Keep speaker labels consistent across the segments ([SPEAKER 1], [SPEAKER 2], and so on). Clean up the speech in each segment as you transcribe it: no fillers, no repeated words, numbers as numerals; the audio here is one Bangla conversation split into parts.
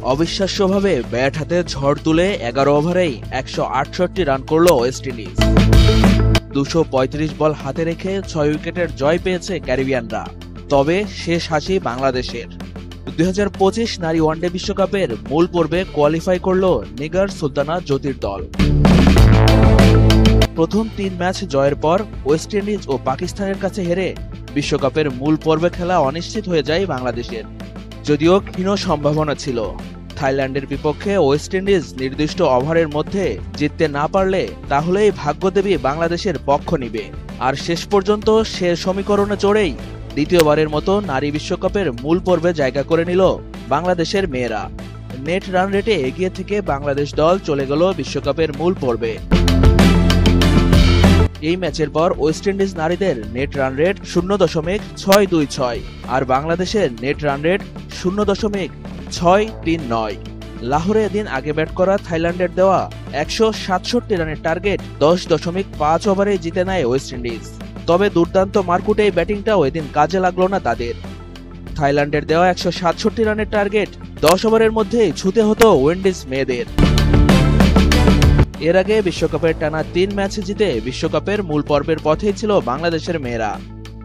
[SPEAKER 1] অবিশ্বাস্যভাবে ব্যাট হাতে ঝড় তুলে 11 ওভারেই 168 রান করল ওয়েস্ট ইন্ডিজ। 235 বল হাতে রেখে 6 উইকেটের জয় পেয়েছে ক্যারিবিয়ানরা। তবে শেষ হাসি বাংলাদেশের। 2025 নারী ওয়ানডে বিশ্বকাপের মূল পর্বে কোয়ালিফাই করল নিগার সুলতানা জ্যোতির দল। প্রথম 3 ম্যাচ জয়ের পর ওয়েস্ট ইন্ডিজ ও পাকিস্তানের কাছে হেরে বিশ্বকাপের মূল পর্বে খেলা অনিশ্চিত হয়ে যায় বাংলাদেশের। যদিও ক্ষীণ সম্ভাবনা ছিল, থাইল্যান্ডের বিপক্ষে ওয়েস্ট ইন্ডিজ নির্দিষ্ট ওভারের মধ্যে জিততে না পারলে তাহলেই ভাগ্যদেবী বাংলাদেশের পক্ষ নিবে। আর শেষ পর্যন্ত সে সমীকরণে চড়েই দ্বিতীয়বারের মতো নারী বিশ্বকাপের মূল পর্বে জায়গা করে নিল বাংলাদেশের মেয়েরা। নেট রান রেটে এগিয়ে থেকে বাংলাদেশ দল চলে গেল বিশ্বকাপের মূল পর্বে। এই ম্যাচের পর ওয়েস্ট ইন্ডিজ নারীদের নেট রান রেট 0.626 আর বাংলাদেশের নেট রান রেট 0.639। লাহোরে এদিন আগে ব্যাট করা থাইল্যান্ডের দেওয়া 167 রানের টার্গেট 10.5 ওভারে জিতে নেয় ওয়েস্ট ইন্ডিজ। তবে দুর্দান্ত মারকুটে এই ব্যাটিংটাও এদিন কাজে লাগলো না তাদের। থাইল্যান্ডের দেওয়া 167 রানের টার্গেট 10 ওভারের মধ্যেই ছুঁতে হতো উইন্ডিজ মেয়েদের। এর আগে বিশ্বকাপের টানা 3 ম্যাচ জিতে বিশ্বকাপের মূল পর্বের পথেই ছিল বাংলাদেশের মেয়েরা,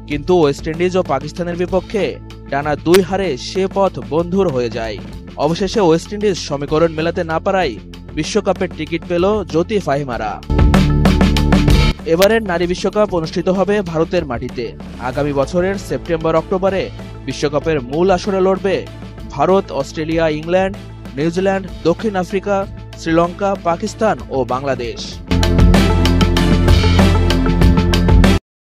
[SPEAKER 1] কিন্তু ওয়েস্ট ইন্ডিজ ও পাকিস্তানের বিপক্ষে টানা 2 হারে সে পথ বন্ধুর হয়ে যায়। অবশেষে ওয়েস্ট ইন্ডিজ সমীকরণ মেলাতে না পারায় বিশ্বকাপের টিকিট পেল জ্যোতি ফাহিমারা। এবারের নারী বিশ্বকাপ অনুষ্ঠিত হবে ভারতের মাটিতে। আগামী বছরের সেপ্টেম্বর-অক্টোবরে বিশ্বকাপের মূল আসরে লড়বে ভারত, অস্ট্রেলিয়া, ইংল্যান্ড, নিউজিল্যান্ড, দক্ষিণ আফ্রিকা, শ্রীলঙ্কা, পাকিস্তান ও বাংলাদেশ।